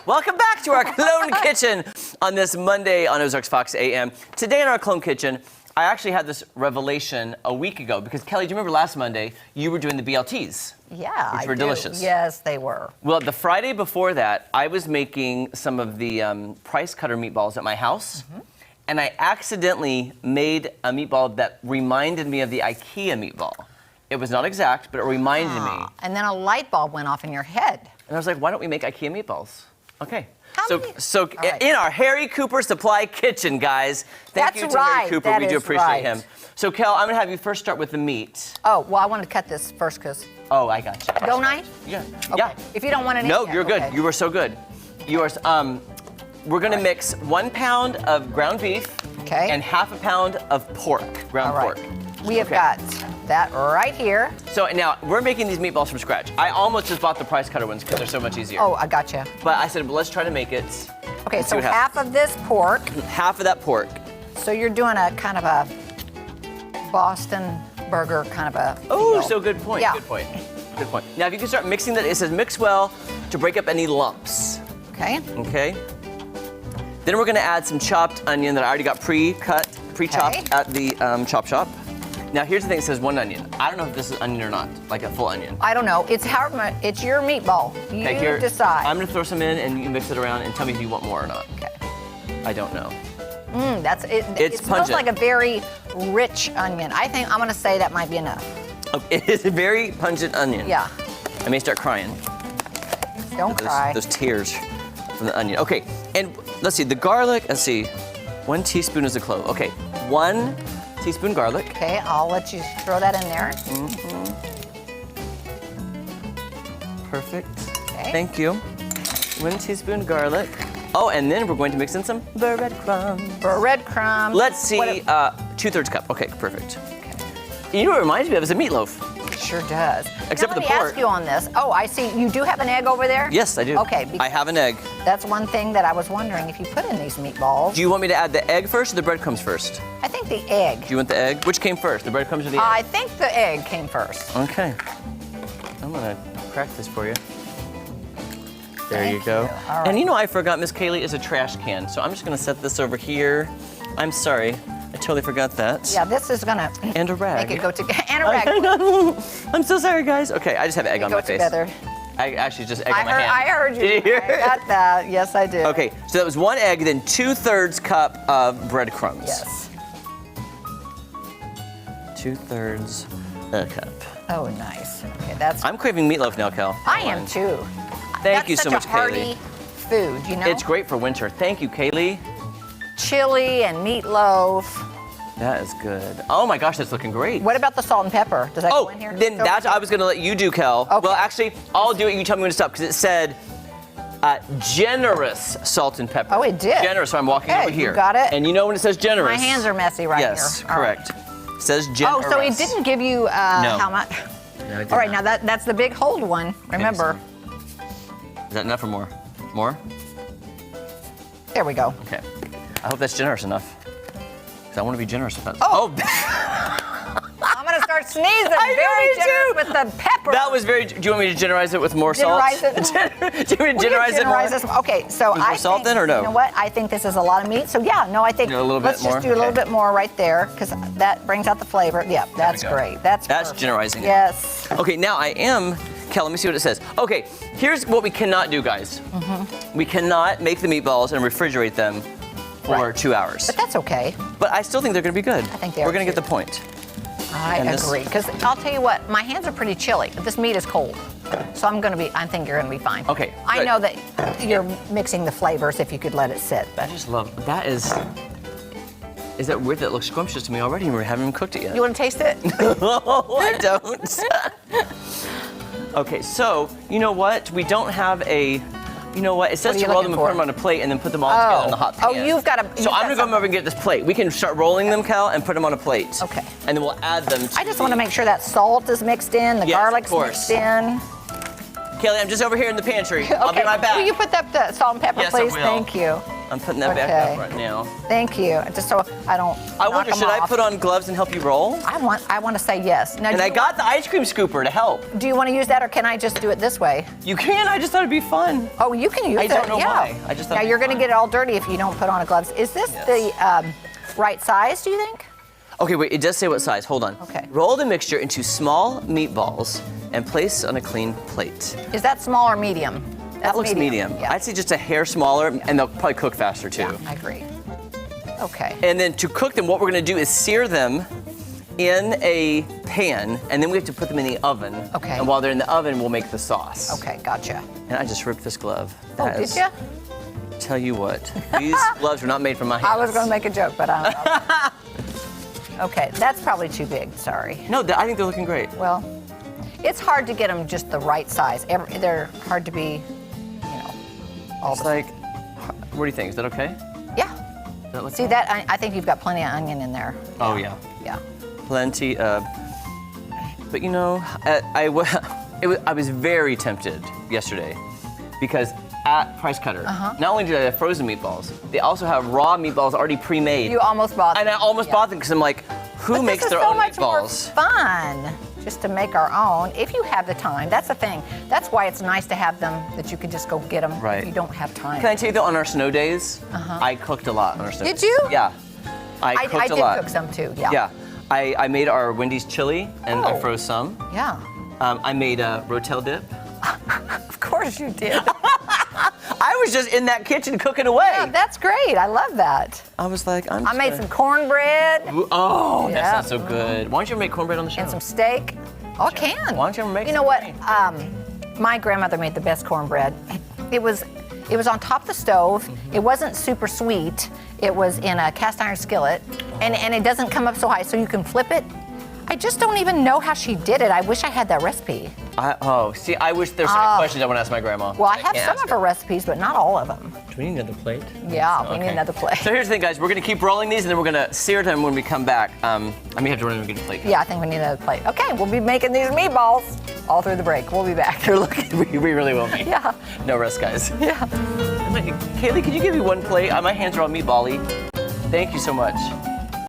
Welcome back to our Clone Kitchen on this Monday on Ozarks Fox AM. Today in our Clone Kitchen, I actually had this revelation a week ago because, Kelly, do you remember last Monday you were doing the BLTs? Yeah, which were delicious. Yes, they were. Well, the Friday before that, I was making some of the price cutter meatballs at my house, and I accidentally made a meatball that reminded me of the Ikea meatball. It was not exact, but it reminded me. And then a light bulb went off in your head. And I was like, why don't we make Ikea meatballs? Okay. Right. In our Harry Cooper Supply Kitchen, guys. Thank you to Harry Cooper. We do appreciate him. So, Kel, I'm going to have you first start with the meat. Oh, well, I wanted to cut this first because... Oh, I got you. Don't I? Yeah. Okay. Yeah. If you don't want any... No, you're good. You were so good. You are... we're going to mix 1 pound of ground beef and half a pound of pork, ground pork. We have got that right here. So now we're making these meatballs from scratch. I almost just bought the price cutter ones because they're so much easier. Oh, I gotcha. But I said, well, let's try to make it. Okay, so half of this pork. Half of that pork. So you're doing a kind of a Boston burger kind of a Oh, deal. so good point. Yeah. Good point. Good point. Now, if you can start mixing that, it says mix well to break up any lumps. Okay. Okay. Then we're going to add some chopped onion that I already got pre-chopped at the chop shop. Now, here's the thing, it says 1 onion. I don't know if this is onion or not, like a full onion. I don't know. It's your meatball. You decide. I'm gonna throw some in and you mix it around and tell me if you want more or not. Okay. I don't know. It smells like a very rich onion. I think I'm gonna say that might be enough. Oh, it is a very pungent onion. Yeah. I may start crying. Don't cry. Those tears from the onion. Okay, and let's see, the garlic, 1 teaspoon is a clove. Okay, 1 teaspoon garlic. Okay, I'll let you throw that in there. Perfect. Okay. Thank you. 1 teaspoon garlic. Oh, and then we're going to mix in some breadcrumbs. Breadcrumbs. Let's see, 2/3 cup. Okay, perfect. Okay. You know what it reminds me of is a meatloaf. It sure does. Except for the pork. Let me ask you on this. Oh, I see. You do have an egg over there? Yes, I do. Okay. I have an egg. That's one thing that I was wondering if you put in these meatballs. Do you want me to add the egg first or the breadcrumbs first? I think the egg. Do you want the egg? Which came first, the breadcrumbs or the egg? I think the egg came first. Okay. I'm gonna crack this for you. There you go. All right. And you know I forgot Miss Kaylee is a trash can, so I'm just gonna set this over here. I'm sorry, I totally forgot that. Yeah, this is gonna and a rag. make it go together. And a rag. I'm so sorry, guys. Okay, I just have egg on my face. Together. I actually just egg on my hand. I heard you. Did you hear I got that. Yes, I did. Okay, so that was 1 egg, then 2/3 cup of breadcrumbs. Yes. 2/3 a cup. Oh, nice. Okay, that's. I'm craving meatloaf now, Kel. I am too. Thank you so much, That's such a hearty Kaylee. food, you know. It's great for winter. Thank you, Kaylee. Chili and meatloaf. That is good. Oh my gosh, that's looking great. What about the salt and pepper? Does that go in here? Then that's I was gonna let you do, Kel. Okay. Well, actually, I'll do it. You tell me when to stop because it said generous salt and pepper. Oh, it did. Generous. So I'm walking over here. You got it. And you know when it says generous. My hands are messy right here. Yes, correct. It says generous. Oh, so it didn't give you how much? No, it did All right, not. now that's the big hold one. Remember. Is that enough or more? More? There we go. Okay. I hope that's generous enough. Because I want to be generous with that. Oh! I'm going to start sneezing. Very generous with the pepper. That was very. Do you want me to generalize it with more salt? Generalize it. Do you want me to generalize it more? This? Okay, so with more salt then or no? You know what? I think this is a lot of meat. So yeah, no, I think a little bit let's just more? do a little bit more right there because that brings out the flavor. Yeah, that's great. That's perfect. generalizing it. Yes. Okay, now I am. Kel, let me see what it says. Okay, here's what we cannot do, guys. We cannot make the meatballs and refrigerate them for 2 hours. But that's okay. But I still think they're going to be good. I think they are. We're going to too. get the point. I agree. Because I'll tell you what, my hands are pretty chilly. But this meat is cold, so I think you're going to be fine. Okay. I good. know that you're mixing the flavors if you could let it sit. But I just love that. Is that weird? That looks scrumptious to me already. We haven't even cooked it yet. you want to taste it? No, I don't. Okay, so you know what? We don't have a. You know what? It says to roll them and put them on a plate and then put them all together in the hot pan. Oh, you've got to. So I'm gonna go over and get this plate. We can start rolling them, Cal, and put them on a plate. Okay. And then we'll add them. I just want to make sure that salt is mixed in, the garlic's mixed in. Kelly, I'm just over here in the pantry. I'll be right back. Will you put up the salt and pepper, Yes, I please? will. Thank you. I'm putting that back Okay. up right now. Thank you. Just so I don't. I knock wonder, them should I off. put on gloves and help you roll? I want to say yes. Now, And do I you- got the ice cream scooper to help. Do you want to use that, or can I just do it this way? You can, I just thought it'd be fun. Oh, you can use I it. don't know yeah. why. I just thought Now it'd be you're going to fun. get it all dirty if you don't put on a gloves. Is this Yes. the right size? Do you think? Okay, wait, it does say what size, hold on. Okay. Roll the mixture into small meatballs and place on a clean plate. Is that small or medium? That looks medium. Yeah. I'd say just a hair smaller, and they'll probably cook faster too. Yeah, I agree. Okay. And then to cook them, what we're gonna do is sear them in a pan, and then we have to put them in the oven. Okay. And while they're in the oven, we'll make the sauce. Okay, gotcha. And I just ripped this glove. Oh, That did is- you? Tell you what, these gloves were not made for my hands. I was going to make a joke, but I don't know. Okay, that's probably too big. Sorry. No, I think they're looking great. Well, it's hard to get them just the right size. They're hard to be, all It's the. like, what do you think? Is that okay? Yeah. That look See good? that? I think you've got plenty of onion in there. Oh yeah, Yeah. plenty of. But you know, I was very tempted yesterday because at Price Cutter, not only do they have frozen meatballs, they also have raw meatballs already pre-made. You almost bought them. And I almost Yeah. bought them because I'm like, who But makes this is their so own much meatballs? more fun just to make our own if you have the time. That's the thing. That's why it's nice to have them that you can just go get them Right. if you don't have time. Can I tell you though, on our snow days, I cooked a lot on our snow Did days. you? Yeah, I I cooked a did lot. cook some too. Yeah. Yeah, I made our Wendy's chili and I Oh. froze some. Yeah. I made a rotel dip. Of course you did. I was just in that kitchen cooking away. Yeah, that's great. I love that. I was like, I'm I just made gonna- some cornbread Oh, Yeah. that sounds so good. Why don't you ever make cornbread on the show? and some steak. Oh, I can. Why don't you ever make You know some what? for me? My grandmother made the best cornbread. It was on top of the stove. Mm-hmm. It wasn't super sweet. It was in a cast iron skillet, and it doesn't come up so high, so you can flip it. I just don't even know how she did it. I wish I had that recipe. See, I wish there's certain questions I want to ask my grandma. Well, I have can't some ask of her recipes, but not all of them. Do we need another plate? Yeah, we need another plate. So here's the thing, guys. We're gonna keep rolling these, and then we're gonna sear them when we come back. I may have to run and get a plate. Yeah, I think we need another plate. Okay, we'll be making these meatballs all through the break. We'll be back. They're looking. We really will be. Yeah. No rest, guys. Yeah. Kaylee, can you give me one plate? My hands are all meatball-y. Thank you so much.